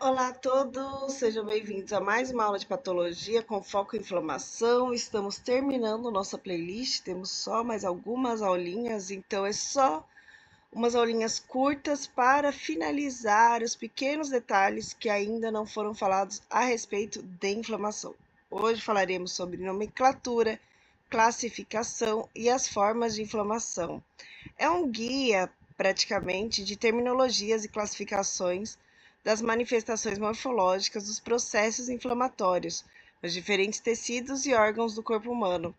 Olá a todos, sejam bem-vindos a mais uma aula de patologia com foco em inflamação. Estamos terminando nossa playlist, temos só mais algumas aulinhas, então é só umas aulinhas curtas para finalizar os pequenos detalhes que ainda não foram falados a respeito de inflamação. Hoje falaremos sobre nomenclatura, classificação e as formas de inflamação. É um guia, praticamente, de terminologias e classificações das manifestações morfológicas dos processos inflamatórios nos diferentes tecidos e órgãos do corpo humano.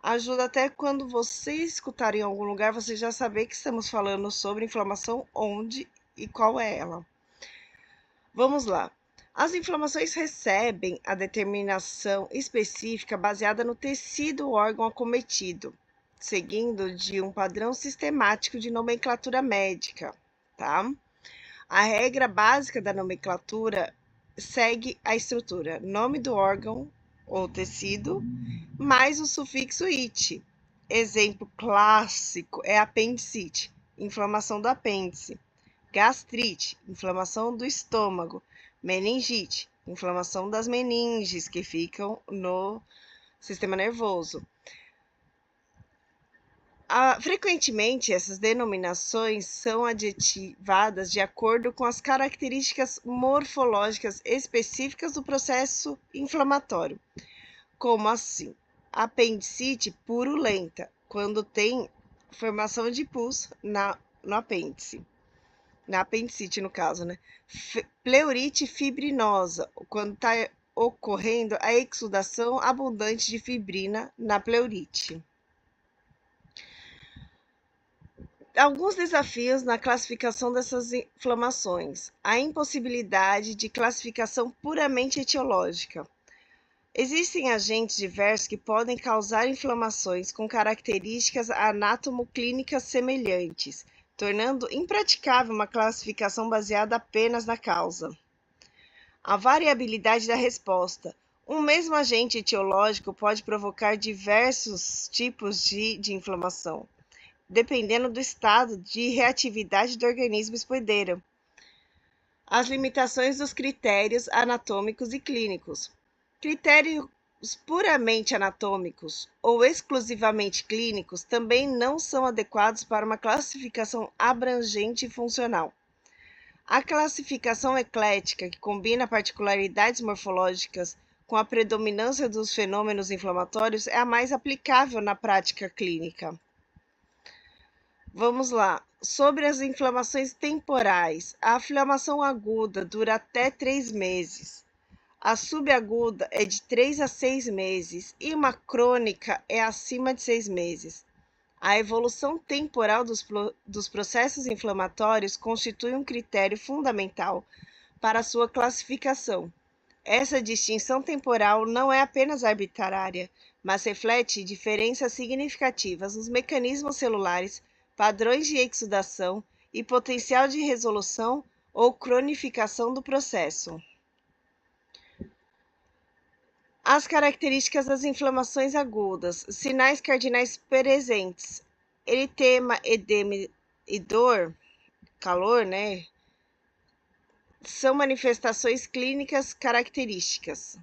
Ajuda até quando você escutar em algum lugar, você já saber que estamos falando sobre inflamação, onde e qual é ela. Vamos lá. As inflamações recebem a determinação específica baseada no tecido ou órgão acometido, seguindo de um padrão sistemático de nomenclatura médica, tá? A regra básica da nomenclatura segue a estrutura: nome do órgão ou tecido, mais o sufixo "it". Exemplo clássico é apendicite, inflamação do apêndice; gastrite, inflamação do estômago; meningite, inflamação das meninges, que ficam no sistema nervoso. Frequentemente, essas denominações são adjetivadas de acordo com as características morfológicas específicas do processo inflamatório. Como assim? Apendicite purulenta, quando tem formação de pus no apêndice. Na apendicite, no caso, né? Pleurite fibrinosa, quando está ocorrendo a exudação abundante de fibrina na pleurite. Alguns desafios na classificação dessas inflamações. A impossibilidade de classificação puramente etiológica. Existem agentes diversos que podem causar inflamações com características anatomoclínicas semelhantes, tornando impraticável uma classificação baseada apenas na causa. A variabilidade da resposta. Um mesmo agente etiológico pode provocar diversos tipos de inflamação, dependendo do estado de reatividade do organismo hospedeiro. As limitações dos critérios anatômicos e clínicos. Critérios puramente anatômicos ou exclusivamente clínicos também não são adequados para uma classificação abrangente e funcional. A classificação eclética, que combina particularidades morfológicas com a predominância dos fenômenos inflamatórios, é a mais aplicável na prática clínica. Vamos lá. Sobre as inflamações temporais, a inflamação aguda dura até 3 meses. A subaguda é de 3 a 6 meses e uma crônica é acima de 6 meses. A evolução temporal dos processos inflamatórios constitui um critério fundamental para sua classificação. Essa distinção temporal não é apenas arbitrária, mas reflete diferenças significativas nos mecanismos celulares, padrões de exudação e potencial de resolução ou cronificação do processo. As características das inflamações agudas. Sinais cardinais presentes: eritema, edema e dor, calor, né? São manifestações clínicas características.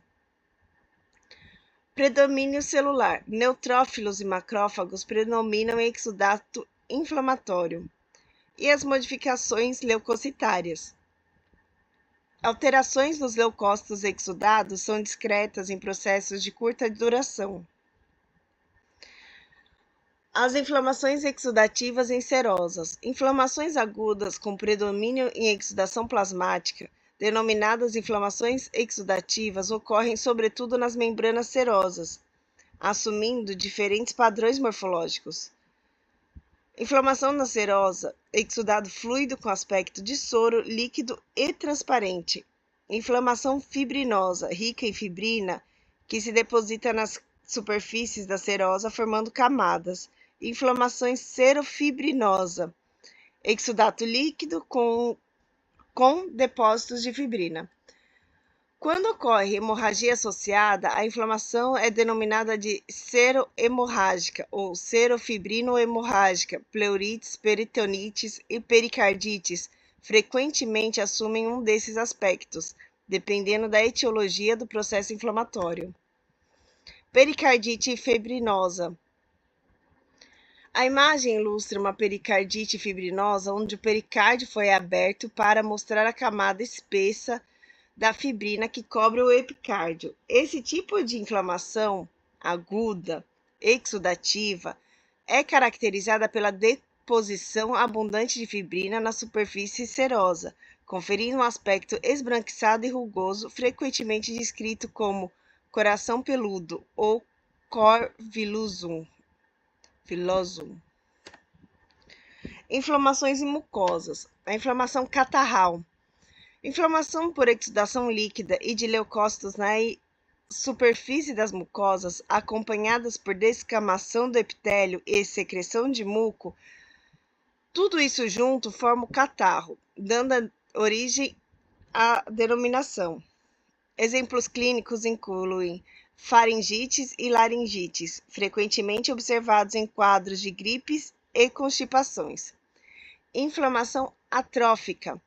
Predomínio celular. Neutrófilos e macrófagos predominam em exudato inflamatório. E as modificações leucocitárias. Alterações nos leucócitos exudados são discretas em processos de curta duração. As inflamações exudativas em serosas. Inflamações agudas com predomínio em exudação plasmática, denominadas inflamações exudativas, ocorrem sobretudo nas membranas serosas, assumindo diferentes padrões morfológicos. Inflamação na serosa, exudado fluido com aspecto de soro, líquido e transparente. Inflamação fibrinosa, rica em fibrina, que se deposita nas superfícies da serosa formando camadas. Inflamação serofibrinosa, exudato líquido com depósitos de fibrina. Quando ocorre hemorragia associada, a inflamação é denominada de serohemorrágica ou serofibrino-hemorrágica, pleurites, peritonites e pericardites, frequentemente assumem um desses aspectos, dependendo da etiologia do processo inflamatório. Pericardite fibrinosa. A imagem ilustra uma pericardite fibrinosa onde o pericárdio foi aberto para mostrar a camada espessa da fibrina que cobre o epicárdio. Esse tipo de inflamação aguda, exudativa, é caracterizada pela deposição abundante de fibrina na superfície serosa, conferindo um aspecto esbranquiçado e rugoso, frequentemente descrito como coração peludo ou cor villosum. Inflamações e mucosas. A inflamação catarral. Inflamação por exudação líquida e de leucócitos na superfície das mucosas, acompanhadas por descamação do epitélio e secreção de muco, tudo isso junto forma o catarro, dando origem à denominação. Exemplos clínicos incluem faringites e laringites, frequentemente observados em quadros de gripes e constipações. Inflamação atrófica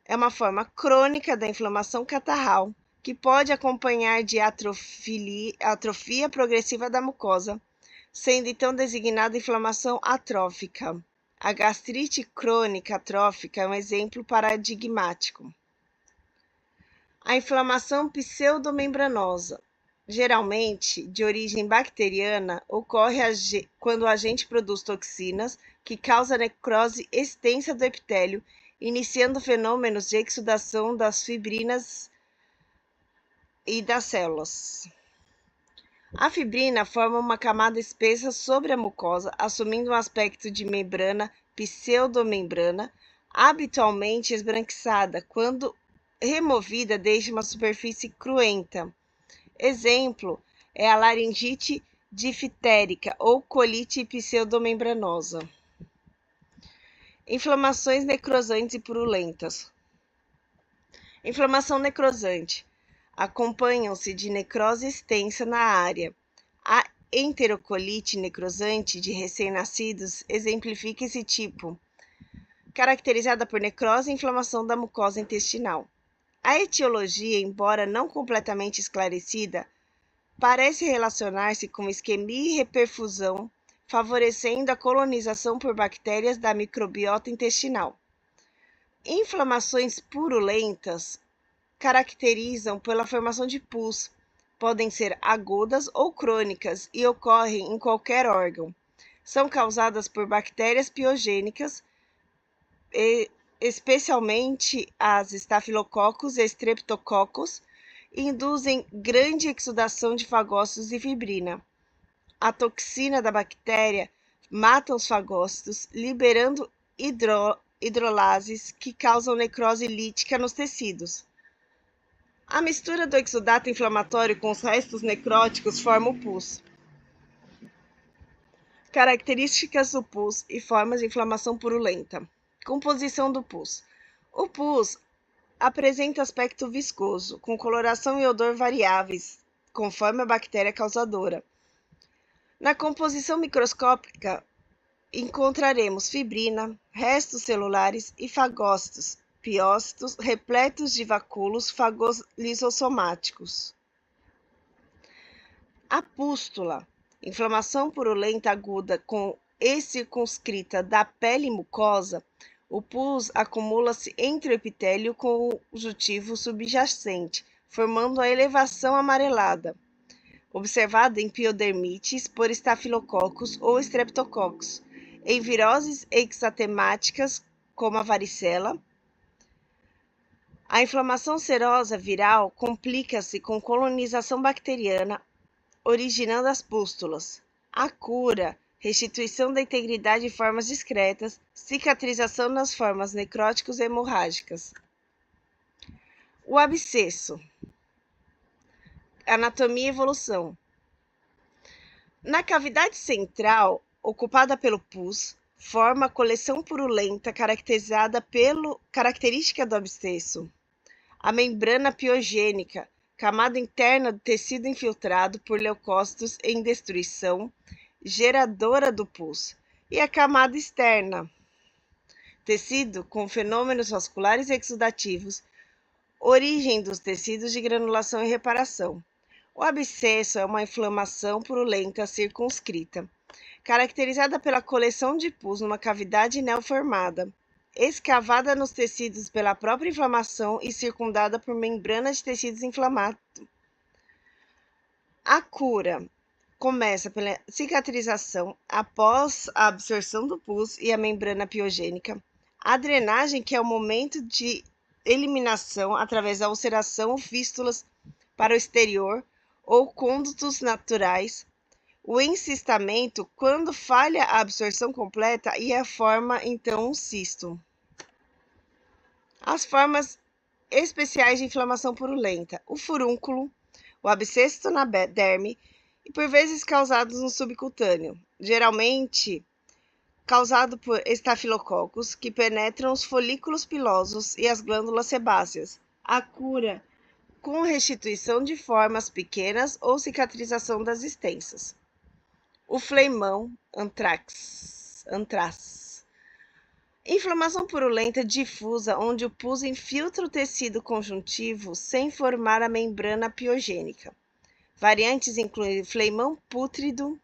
é uma forma crônica da inflamação catarral, que pode acompanhar de atrofia progressiva da mucosa, sendo então designada inflamação atrófica. A gastrite crônica atrófica é um exemplo paradigmático. A inflamação pseudomembranosa, geralmente de origem bacteriana, ocorre quando o agente produz toxinas que causam necrose extensa do epitélio, iniciando fenômenos de exudação das fibrinas e das células. A fibrina forma uma camada espessa sobre a mucosa, assumindo um aspecto de membrana pseudomembrana, habitualmente esbranquiçada, quando removida deixa uma superfície cruenta. Exemplo é a laringite diftérica ou colite pseudomembranosa. Inflamações necrosantes e purulentas. Inflamação necrosante. Acompanham-se de necrose extensa na área. A enterocolite necrosante de recém-nascidos exemplifica esse tipo, caracterizada por necrose e inflamação da mucosa intestinal. A etiologia, embora não completamente esclarecida, parece relacionar-se com isquemia e reperfusão, favorecendo a colonização por bactérias da microbiota intestinal. Inflamações purulentas caracterizam pela formação de pus, podem ser agudas ou crônicas e ocorrem em qualquer órgão. São causadas por bactérias piogênicas, especialmente as estafilococcus e streptococcus, e induzem grande exudação de fagócitos e fibrina. A toxina da bactéria mata os fagócitos, liberando hidrolases que causam necrose lítica nos tecidos. A mistura do exudato inflamatório com os restos necróticos forma o pus. Características do pus e formas de inflamação purulenta. Composição do pus. O pus apresenta aspecto viscoso, com coloração e odor variáveis, conforme a bactéria causadora. Na composição microscópica, encontraremos fibrina, restos celulares e fagócitos, piócitos repletos de vacúolos fagoslisossomáticos. A pústula, inflamação purulenta aguda e circunscrita da pele mucosa, o pus acumula-se entre o epitélio conjuntivo subjacente, formando a elevação amarelada, observada em piodermites por estafilococcus ou streptococcus, em viroses exantemáticas como a varicela. A inflamação serosa viral complica-se com colonização bacteriana, originando as pústulas. A cura, restituição da integridade em formas discretas, cicatrização nas formas necróticas e hemorrágicas. O abscesso. Anatomia e evolução. Na cavidade central, ocupada pelo pus, forma a coleção purulenta característica do abscesso. A membrana piogênica, camada interna do tecido infiltrado por leucócitos em destruição, geradora do pus, e a camada externa, tecido com fenômenos vasculares e exudativos, origem dos tecidos de granulação e reparação. O abscesso é uma inflamação purulenta circunscrita, caracterizada pela coleção de pus numa cavidade neoformada, escavada nos tecidos pela própria inflamação e circundada por membrana de tecidos inflamados. A cura começa pela cicatrização após a absorção do pus e a membrana piogênica. A drenagem, que é o momento de eliminação através da ulceração ou fístulas para o exterior ou condutos naturais. O encistamento, quando falha a absorção completa e forma então um cisto. As formas especiais de inflamação purulenta: o furúnculo, o abscesso na derme e por vezes causados no subcutâneo, geralmente causado por estafilococos que penetram os folículos pilosos e as glândulas sebáceas. A cura com restituição de formas pequenas ou cicatrização das extensas. O fleimão, antraz. Inflamação purulenta difusa, onde o pus infiltra o tecido conjuntivo sem formar a membrana piogênica. Variantes incluem fleimão pútrido,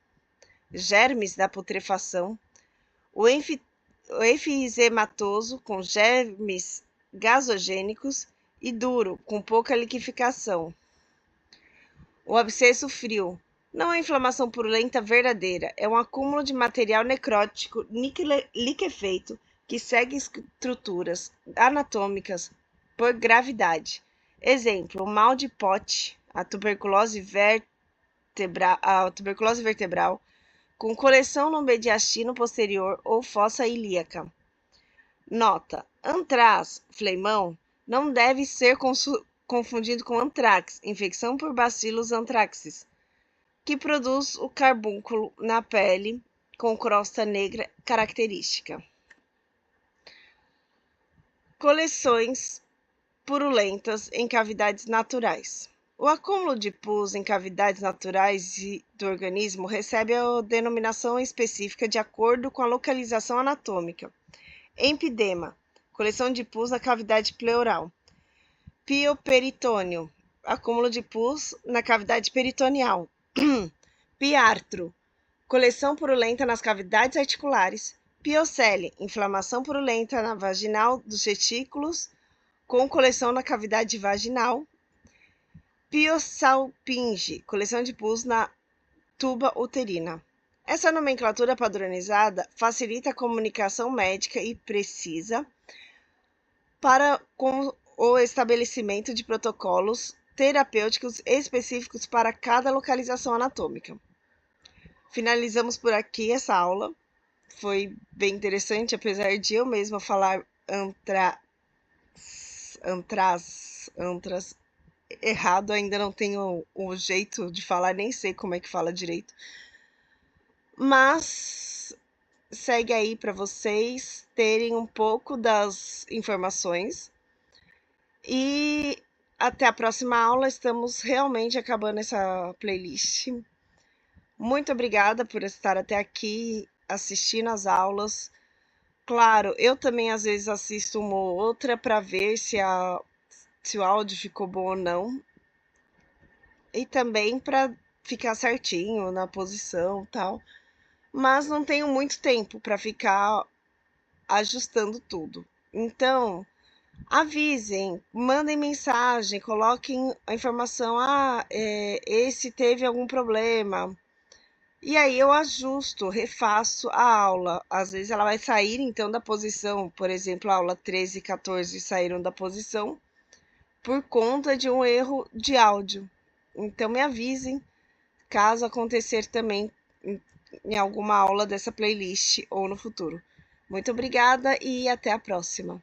germes da putrefação, o efizematoso, com germes gasogênicos, e duro, com pouca liquefação. O abscesso frio não é inflamação purulenta verdadeira, é um acúmulo de material necrótico liquefeito que segue estruturas anatômicas por gravidade. Exemplo, o mal de Pote, a tuberculose vertebral, com coleção no mediastino posterior ou fossa ilíaca. Nota: antraz, fleimão, não deve ser confundido com antrax, infecção por bacilos anthracis, que produz o carbúnculo na pele com crosta negra característica. Coleções purulentas em cavidades naturais. O acúmulo de pus em cavidades naturais do organismo recebe a denominação específica de acordo com a localização anatômica. Empidema, coleção de pus na cavidade pleural. Pioperitônio, acúmulo de pus na cavidade peritoneal. Piartro, coleção purulenta nas cavidades articulares. Piocele, inflamação purulenta na vaginal dos retículos, com coleção na cavidade vaginal. Piosalpinge, coleção de pus na tuba uterina. Essa nomenclatura padronizada facilita a comunicação médica e precisa para com o estabelecimento de protocolos terapêuticos específicos para cada localização anatômica. Finalizamos por aqui essa aula. Foi bem interessante, apesar de eu mesma falar antraz errado, ainda não tenho o jeito de falar, nem sei como é que fala direito. Mas segue aí para vocês terem um pouco das informações. E até a próxima aula. Estamos realmente acabando essa playlist. Muito obrigada por estar até aqui assistindo as aulas. Claro, eu também às vezes assisto uma ou outra para ver se o áudio ficou bom ou não. E também para ficar certinho na posição e tal. Mas não tenho muito tempo para ficar ajustando tudo. Então, avisem, mandem mensagem, coloquem a informação, esse teve algum problema. E aí eu ajusto, refaço a aula. Às vezes ela vai sair então da posição, por exemplo, a aula 13 e 14 saíram da posição por conta de um erro de áudio. Então me avisem caso acontecer também em alguma aula dessa playlist ou no futuro. Muito obrigada e até a próxima.